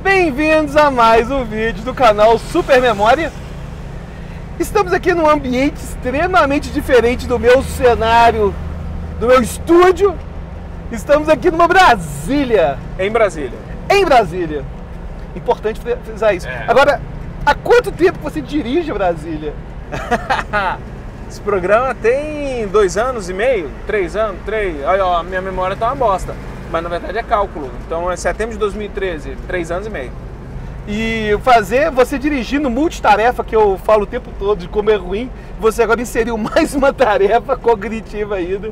Bem-vindos a mais um vídeo do canal Super Memória. Estamos aqui num ambiente extremamente diferente do meu cenário, do meu estúdio. Estamos aqui numa Brasília. Em Brasília. Em Brasília. Importante frisar isso. Agora, há quanto tempo você dirige a Brasília? Esse programa tem 2 anos e meio, 3 anos, 3. Olha, ó, minha memória tá uma bosta. Mas na verdade é cálculo. Então é setembro de 2013, 3 anos e meio. E você dirigindo multitarefa, que eu falo o tempo todo de como é ruim, você agora inseriu mais uma tarefa cognitiva ainda,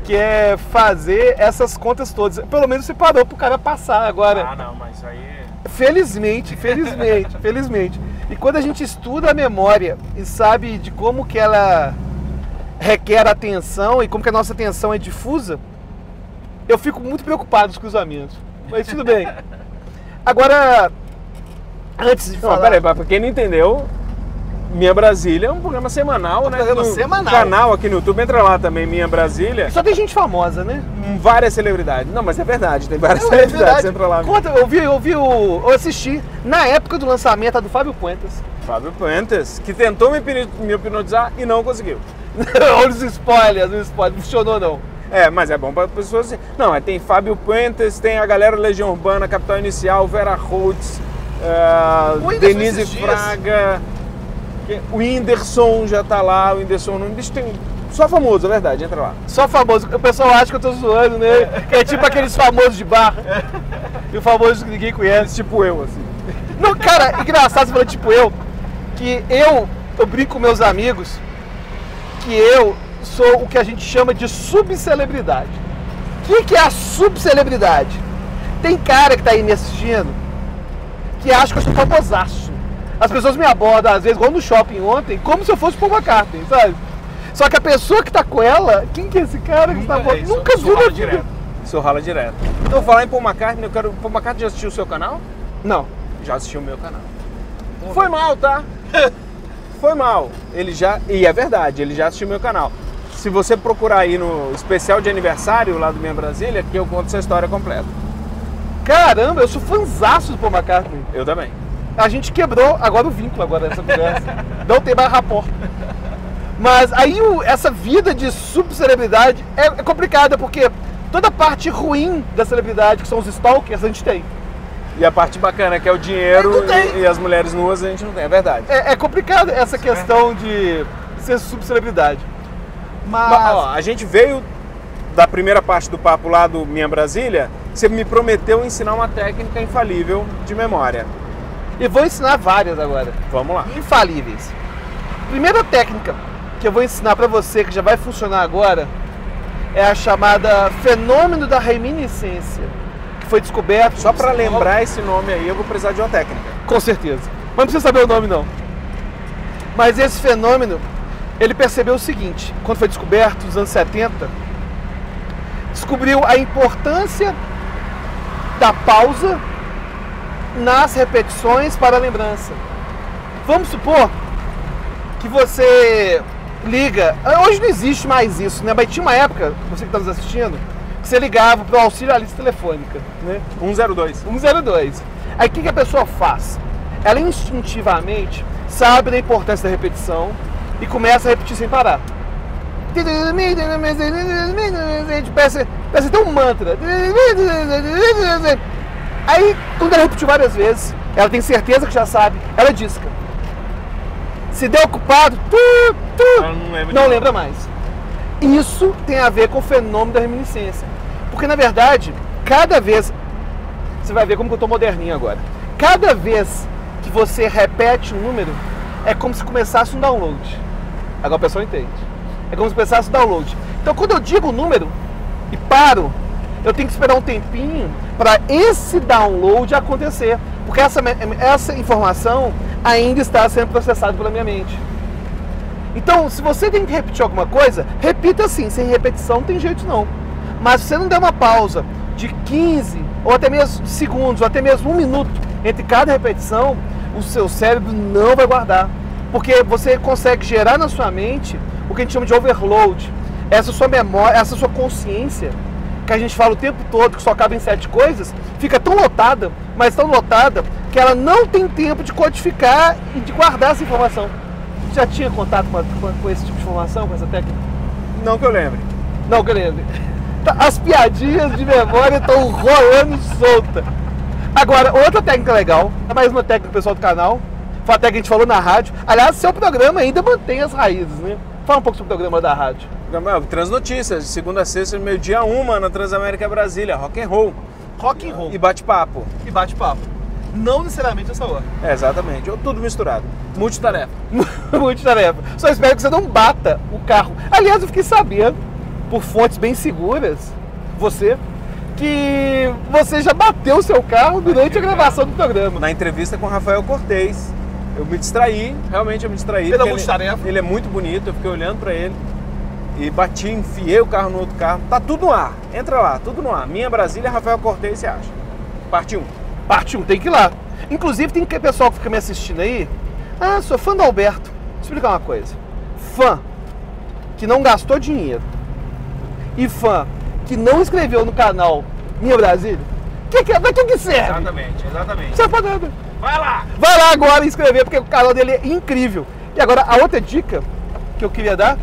que é fazer essas contas todas. Pelo menos você parou pro cara passar agora. Ah, não, mas isso aí... Felizmente. E quando a gente estuda a memória e sabe de como que ela requer atenção e como que a nossa atenção é difusa, eu fico muito preocupado com os cruzamentos. Mas tudo bem. Agora, antes de falar... Peraí, pra quem não entendeu, Minha Brasília é um programa semanal, né? Programa semanal. Canal aqui no YouTube, entra lá também, Minha Brasília. Só tem gente famosa, né? Várias celebridades. Não, mas é verdade, tem várias celebridades. Entra lá. Conta, eu assisti na época do lançamento a do Fábio Puentes. Fábio Puentes, que tentou me hipnotizar e não conseguiu. Olha os spoilers, não funcionou não. Mas é bom para pessoas assim. Não, tem Fábio Puentes, tem a galera Legião Urbana, Capital Inicial, Vera Holtz, Denise Fraga, o Whindersson já tá lá, o Whindersson não tem. Só famoso, é verdade, entra lá. Só famoso, o pessoal acha que eu tô zoando, né? É tipo aqueles famosos de bar. E o famoso que ninguém conhece. Tipo eu, assim. Não, cara, engraçado você falar tipo eu, que eu brinco com meus amigos que eu sou o que a gente chama de subcelebridade. O que é a subcelebridade? Tem cara que tá aí me assistindo que acha que eu sou famosaço. As pessoas me abordam, às vezes, igual no shopping ontem, como se eu fosse Paul McCartney, sabe? Só que a pessoa que tá com ela, quem que é esse cara que tá abordando? Nunca viu na vida. Isso rala direto. Então, falar em Paul McCartney, Paul McCartney já assistiu o seu canal? Não. Já assistiu o meu canal. Foi mal, tá? Foi mal. E é verdade, ele já assistiu o meu canal. Se você procurar aí no especial de aniversário lá do Minha Brasília, que eu conto essa história completa. Caramba, eu sou fanzaço do Paul McCartney. Eu também. A gente quebrou agora o vínculo dessa conversa. Não tem mais rapport. Mas aí essa vida de subcelebridade é complicada, porque toda a parte ruim da celebridade, que são os stalkers, a gente tem. E a parte bacana, que é o dinheiro e as mulheres nuas, a gente não tem, é verdade. É complicado essa questão de ser subcelebridade. Mas ó, a gente veio da primeira parte do papo lá do Minha Brasília, você me prometeu ensinar uma técnica infalível de memória. E vou ensinar várias agora. Vamos lá. Infalíveis. Primeira técnica que eu vou ensinar para você, que já vai funcionar agora, é a chamada fenômeno da reminiscência, que foi descoberto... Só para lembrar esse nome aí, eu vou precisar de uma técnica. Com certeza. Mas não precisa saber o nome, não. Mas esse fenômeno, ele percebeu o seguinte: quando foi descoberto, nos anos 70, descobriu a importância da pausa nas repetições para a lembrança. Vamos supor que você liga... Hoje não existe mais isso, né? Mas tinha uma época, você que está nos assistindo, que você ligava para o auxílio à lista telefônica, né? 102. 102. Aí o que a pessoa faz? Ela instintivamente sabe da importância da repetição e começa a repetir sem parar. Parece até um mantra. Aí, quando ela repetiu várias vezes, ela tem certeza que já sabe, ela disca. Se der ocupado, não lembra mais. Isso tem a ver com o fenômeno da reminiscência. Porque, na verdade, cada vez... Você vai ver como que eu estou moderninho agora. Cada vez que você repete um número, é como se começasse um download. Agora a pessoa entende. É como se começasse um download. Então, quando eu digo o número e paro, eu tenho que esperar um tempinho para esse download acontecer. Porque essa informação ainda está sendo processada pela minha mente. Então, se você tem que repetir alguma coisa, repita assim. Sem repetição não tem jeito não. Mas se você não der uma pausa de 15 ou até mesmo segundos, ou até mesmo 1 minuto entre cada repetição, o seu cérebro não vai guardar. Porque você consegue gerar na sua mente o que a gente chama de overload. Essa sua memória, essa sua consciência que a gente fala o tempo todo, que só cabe em 7 coisas, fica tão lotada, mas tão lotada, que ela não tem tempo de codificar e de guardar essa informação. Você já tinha contato com esse tipo de informação, com essa técnica? Não que eu lembre. Não que eu lembre. As piadinhas de memória estão rolando solta. Agora, outra técnica legal, mais uma técnica do pessoal do canal, foi a técnica que a gente falou na rádio. Aliás, seu programa ainda mantém as raízes, né? Fala um pouco sobre o programa da rádio. Transnotícias, de segunda a sexta, meio-dia 1, na Transamérica Brasília, rock and roll. Rock and roll. E bate-papo. E bate-papo. Não necessariamente essa hora. Exatamente, ou tudo misturado. Multitarefa. Multitarefa. Só espero que você não bata o carro. Aliás, eu fiquei sabendo, por fontes bem seguras, que você já bateu o seu carro durante a gravação do programa. Na entrevista com o Rafael Cortez. Eu me distraí, realmente eu me distraí. Pela multitarefa. Ele é muito bonito, eu fiquei olhando pra ele. E bati, enfiei o carro no outro carro. Tá tudo no ar, entra lá, tudo no ar. Minha Brasília, Rafael Cortez, você acha? Parte 1. Parte 1, tem que ir lá. Inclusive tem pessoal que fica me assistindo aí. Ah, sou fã do Alberto. Vou explicar uma coisa. Fã que não gastou dinheiro e fã que não inscreveu no canal Minha Brasília, pra que serve? Exatamente. Serve pra nada. Vai lá! Vai lá agora inscrever, porque o canal dele é incrível. E agora, a outra dica que eu queria dar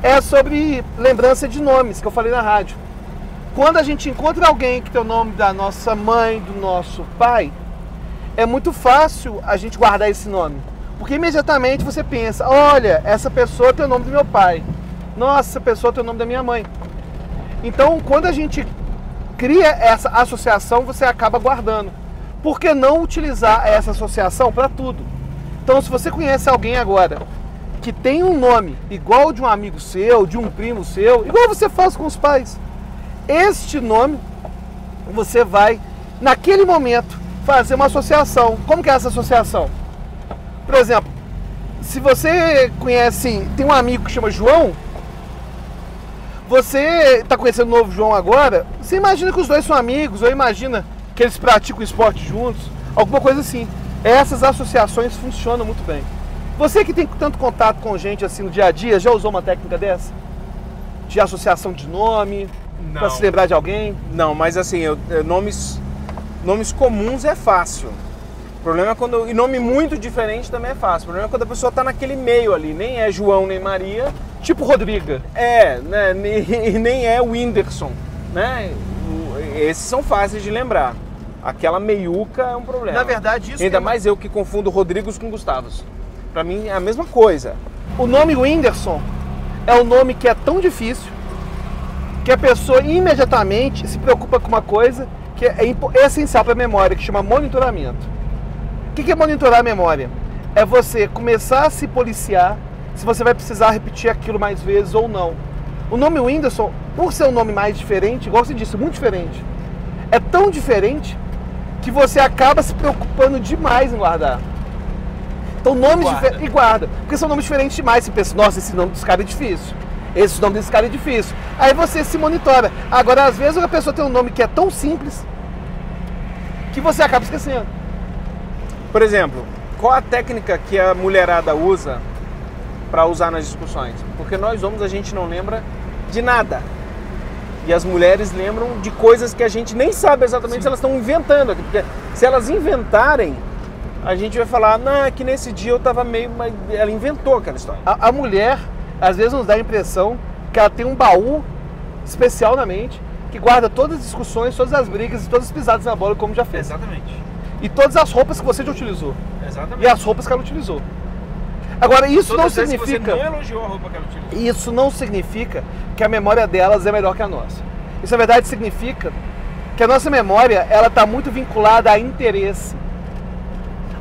é sobre lembrança de nomes, que eu falei na rádio. Quando a gente encontra alguém que tem o nome da nossa mãe, do nosso pai, é muito fácil a gente guardar esse nome. Porque imediatamente você pensa, olha, essa pessoa tem o nome do meu pai. Nossa, essa pessoa tem o nome da minha mãe. Então, quando a gente cria essa associação, você acaba guardando. Por que não utilizar essa associação para tudo? Então, se você conhece alguém agora que tem um nome igual de um amigo seu, de um primo seu, igual você faz com os pais, este nome você vai, naquele momento, fazer uma associação. Como que é essa associação? Por exemplo, se você conhece, tem um amigo que chama João, você está conhecendo o novo João agora, você imagina que os dois são amigos, ou imagina que eles praticam esporte juntos, alguma coisa assim. Essas associações funcionam muito bem. Você que tem tanto contato com gente assim no dia a dia, já usou uma técnica dessa? De associação de nome, para se lembrar de alguém? Não, mas assim, nomes comuns é fácil. O problema é quando... E nome muito diferente também é fácil. O problema é quando a pessoa está naquele meio ali, nem é João nem Maria. Tipo Rodriga. Né? Nem é o Whindersson, né? Esses são fáceis de lembrar. Aquela meiuca é um problema. Na verdade, isso... Ainda mais eu que confundo Rodrigos com Gustavos. Pra mim é a mesma coisa. O nome Whindersson é um nome que é tão difícil que a pessoa imediatamente se preocupa com uma coisa que é essencial para a memória, que chama monitoramento. O que é monitorar a memória? É você começar a se policiar se você vai precisar repetir aquilo mais vezes ou não. O nome Whindersson, por ser um nome mais diferente, igual você disse, muito diferente, é tão diferente que você acaba se preocupando demais em guardar. Então nomes diferentes... E guarda. Porque são nomes diferentes demais. Você pensa, nossa, esse nome desse cara é difícil. Esse nome desse cara é difícil. Aí você se monitora. Agora, às vezes, a pessoa tem um nome que é tão simples que você acaba esquecendo. Por exemplo, qual a técnica que a mulherada usa para usar nas discussões? Porque nós homens, a gente não lembra de nada. E as mulheres lembram de coisas que a gente nem sabe exatamente. Sim. Se elas estão inventando aqui. Porque se elas inventarem, a gente vai falar, não, é que nesse dia eu tava meio... Mas ela inventou aquela história. A mulher, às vezes, nos dá a impressão que ela tem um baú especial na mente, que guarda todas as discussões, todas as brigas e todas as pisadas na bola, como já fez. Exatamente. E todas as roupas que você já utilizou. Exatamente. E as roupas que ela utilizou. Agora, isso não significa... Você não elogiou a roupa que ela utilizou. Isso não significa que a memória delas é melhor que a nossa. Isso, na verdade, significa que a nossa memória, ela está muito vinculada a interesse.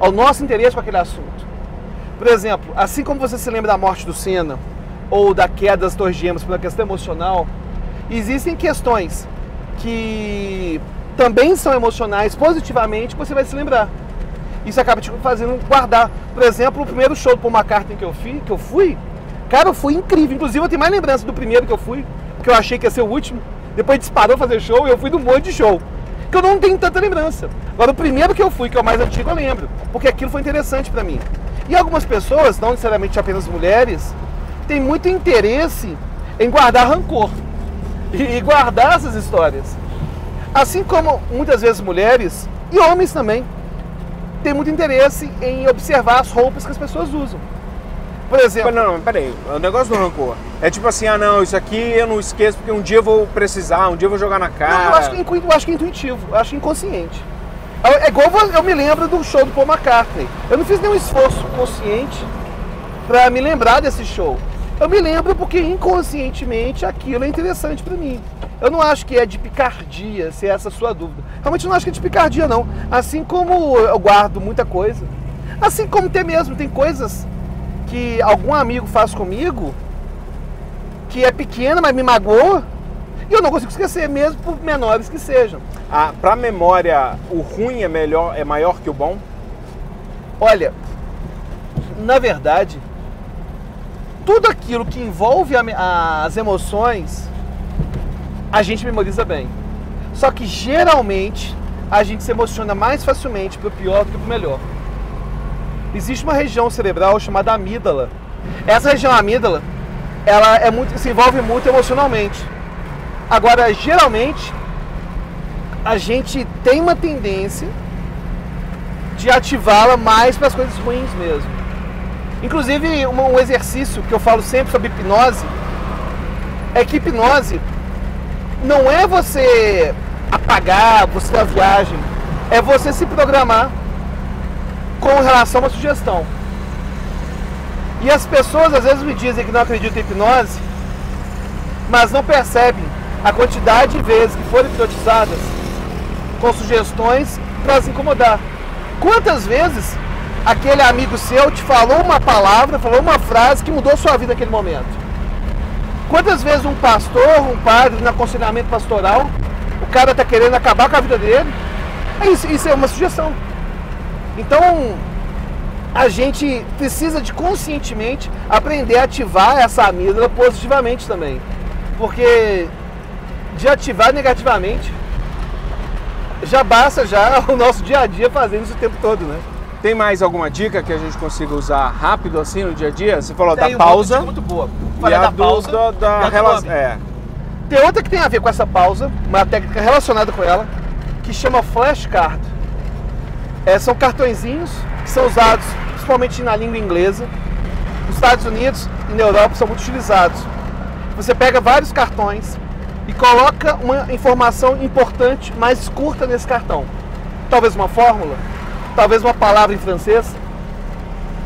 Ao nosso interesse com aquele assunto. Por exemplo, assim como você se lembra da morte do Senna, ou da queda das Torres Gêmeas por uma questão emocional, existem questões que também são emocionais positivamente que você vai se lembrar. Isso acaba te fazendo guardar. Por exemplo, o primeiro show do Paul McCartney que eu fui, cara, foi incrível. Inclusive eu tenho mais lembrança do primeiro que eu fui, porque eu achei que ia ser o último. Depois disparou fazer show e eu fui de um monte de show, que eu não tenho tanta lembrança. Agora o primeiro que eu fui, que é o mais antigo, eu lembro, porque aquilo foi interessante pra mim. E algumas pessoas, não necessariamente apenas mulheres, têm muito interesse em guardar rancor. e guardar essas histórias. Assim como muitas vezes mulheres e homens também têm muito interesse em observar as roupas que as pessoas usam. Por exemplo... Não, peraí, o negócio do rancor é tipo assim, não, isso aqui eu não esqueço porque um dia eu vou precisar, um dia eu vou jogar na cara. Não, eu acho que é intuitivo, eu acho inconsciente. É igual eu me lembro do show do Paul McCartney. Eu não fiz nenhum esforço consciente para me lembrar desse show. Eu me lembro porque inconscientemente aquilo é interessante para mim. Eu não acho que é de picardia, se é essa a sua dúvida. Realmente não acho que é de picardia, não. Assim como eu guardo muita coisa, assim como tem coisas que algum amigo faz comigo, que é pequena, mas me magoa, e eu não consigo esquecer, mesmo por menores que sejam. Para a memória, o ruim é maior que o bom? Olha, na verdade, tudo aquilo que envolve as emoções, a gente memoriza bem. Só que geralmente a gente se emociona mais facilmente para o pior do que para o melhor. Existe uma região cerebral chamada amígdala. Essa região amígdala, ela se envolve muito emocionalmente. Agora, geralmente, a gente tem uma tendência de ativá-la mais para as coisas ruins mesmo. Inclusive, um exercício que eu falo sempre sobre hipnose é que hipnose não é você apagar, você da viagem, é você se programar com relação a uma sugestão. E as pessoas às vezes me dizem que não acreditam em hipnose, mas não percebem a quantidade de vezes que foram hipnotizadas com sugestões para as incomodar. Quantas vezes aquele amigo seu te falou uma palavra, falou uma frase que mudou sua vida naquele momento? Quantas vezes um pastor, um padre, no aconselhamento pastoral, o cara está querendo acabar com a vida dele? Isso é uma sugestão. Então, a gente precisa de conscientemente aprender a ativar essa amígdala positivamente também. Porque de ativar negativamente, já basta o nosso dia a dia fazendo isso o tempo todo, né? Tem mais alguma dica que a gente consiga usar rápido assim no dia a dia? Você falou da pausa. Muito boa. Falei da pausa. Da relação. Tem outra que tem a ver com essa pausa, uma técnica relacionada com ela, que chama flashcard. São cartõezinhos que são usados principalmente na língua inglesa. Nos Estados Unidos e na Europa são muito utilizados. Você pega vários cartões e coloca uma informação importante mais curta nesse cartão. Talvez uma fórmula, talvez uma palavra em francês,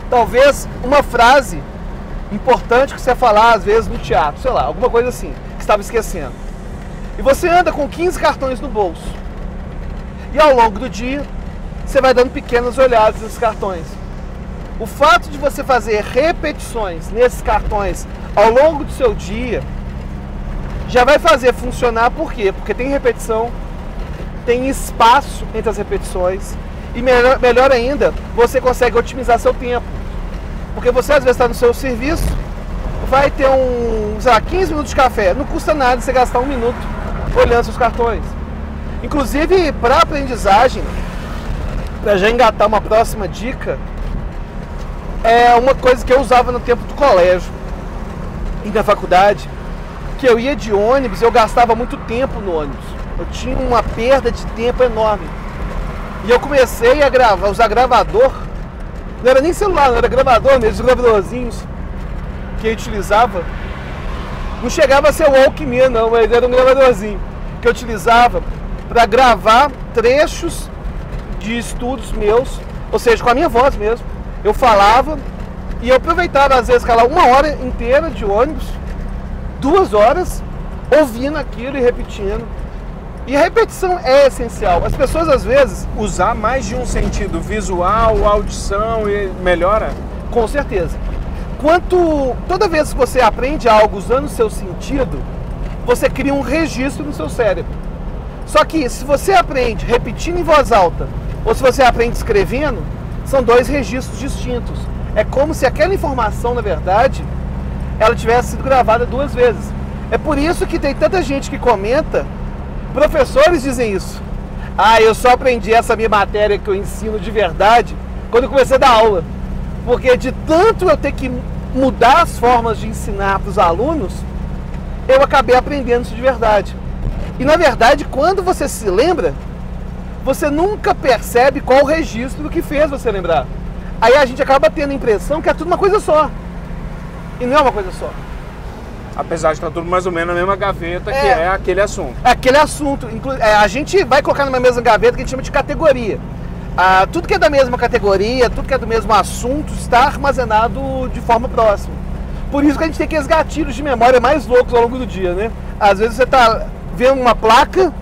talvez uma frase importante que você ia falar às vezes no teatro, sei lá, alguma coisa assim, que estava esquecendo. E você anda com 15 cartões no bolso. E ao longo do dia, você vai dando pequenas olhadas nesses cartões. O fato de você fazer repetições nesses cartões ao longo do seu dia já vai fazer funcionar. Por quê? Porque tem repetição, tem espaço entre as repetições e melhor ainda, você consegue otimizar seu tempo. Porque você às vezes está no seu serviço, vai ter 15 minutos de café, não custa nada você gastar 1 minuto olhando seus cartões. Inclusive, para aprendizagem, para já engatar uma próxima dica, é uma coisa que eu usava no tempo do colégio e da faculdade, que eu ia de ônibus, eu gastava muito tempo no ônibus. Eu tinha uma perda de tempo enorme. E eu comecei a usar gravador. Não era nem celular, não era gravador mesmo, os gravadorzinhos que eu utilizava. Não chegava a ser o Walkman não, mas era um gravadorzinho que eu utilizava para gravar trechos de estudos meus, ou seja, com a minha voz mesmo. Eu falava e eu aproveitava às vezes 1 hora inteira de ônibus, 2 horas, ouvindo aquilo e repetindo. E a repetição é essencial. As pessoas às vezes... Usar mais de um sentido, visual, audição, e melhora? Com certeza. Toda vez que você aprende algo usando o seu sentido, você cria um registro no seu cérebro. Só que se você aprende repetindo em voz alta, ou se você aprende escrevendo, são 2 registros distintos. É como se aquela informação, na verdade, ela tivesse sido gravada 2 vezes. É por isso que tem tanta gente que comenta, professores dizem isso. Eu só aprendi essa minha matéria que eu ensino de verdade quando eu comecei a dar aula. Porque de tanto eu ter que mudar as formas de ensinar para os alunos, eu acabei aprendendo isso de verdade. E na verdade, quando você se lembra, você nunca percebe qual o registro que fez você lembrar. Aí a gente acaba tendo a impressão que é tudo uma coisa só. E não é uma coisa só. Apesar de estar tudo mais ou menos na mesma gaveta, que é aquele assunto. É aquele assunto. A gente vai colocar numa mesma gaveta que a gente chama de categoria. Tudo que é da mesma categoria, tudo que é do mesmo assunto, está armazenado de forma próxima. Por isso que a gente tem aqueles gatilhos de memória mais loucos ao longo do dia, né? Às vezes você está vendo uma placa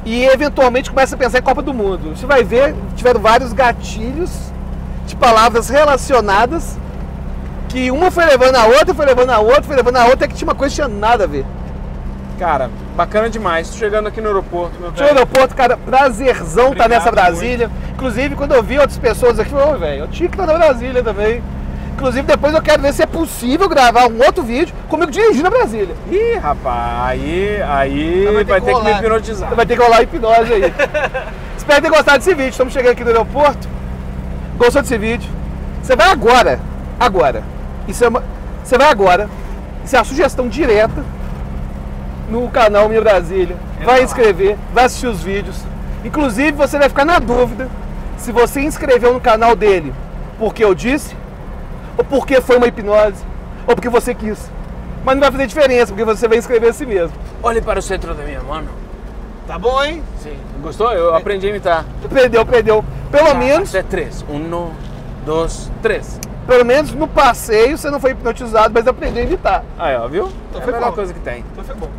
e eventualmente começa a pensar em Copa do Mundo. Você vai ver, tiveram vários gatilhos de palavras relacionadas que uma foi levando a outra, foi levando a outra, foi levando a outra, é que tinha uma coisa que tinha nada a ver. Cara, bacana demais. Tô chegando aqui no aeroporto, meu velho. Chegou no aeroporto, cara, prazerzão estar nessa Brasília. Muito. Inclusive, quando eu vi outras pessoas aqui, eu velho, eu tinha que estar na Brasília também. Inclusive, depois eu quero ver se é possível gravar um outro vídeo comigo dirigindo a Brasília. Ih, rapaz, aí vai ter que me hipnotizar. Vai ter que rolar a hipnose aí. Espero ter gostado desse vídeo. Estamos chegando aqui no aeroporto. Gostou desse vídeo? Você vai agora. Você vai agora. Isso é uma sugestão direta no canal Minha Brasília. Vai inscrever, vai assistir os vídeos. Inclusive, você vai ficar na dúvida se você inscreveu no canal dele porque eu disse, ou porque foi uma hipnose, ou porque você quis. Mas não vai fazer diferença, porque você vai inscrever a si mesmo. Olhe para o centro da minha mão. Tá bom, hein? Sim. Gostou? Eu aprendi a imitar. Aprendeu. Pelo menos... Até 3. 1, 2, 3. Pelo menos no passeio você não foi hipnotizado, mas aprendeu a imitar. Aí, ó, viu? Então é a melhor coisa que tem. Então foi bom.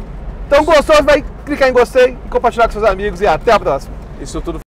Então gostou, vai clicar em gostei e compartilhar com seus amigos e até a próxima. Isso tudo